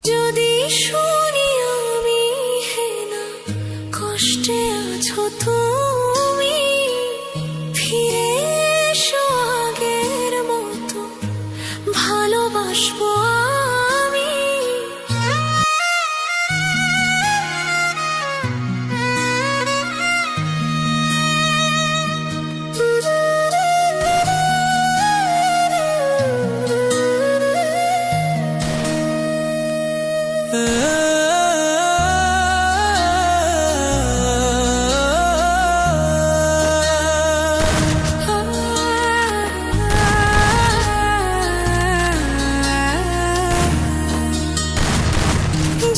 যদি শুনি আমি হেনা কষ্টে আছো তুমি, ফিরে এসো আগের মতো ভালোবাসবো আমি।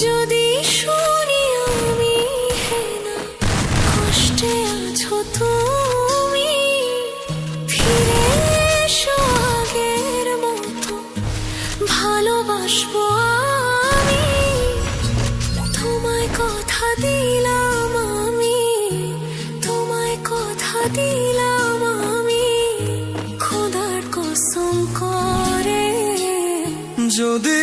যদি শুনি আমি হেনা কষ্টে আছো তুমি, ফিরে এসো আগের মতো ভালোবাসবো আমি। তোমায় কথা দিলাম আমি, তোমায় কথা দিলাম আমি, খোদার কসম করে। যদি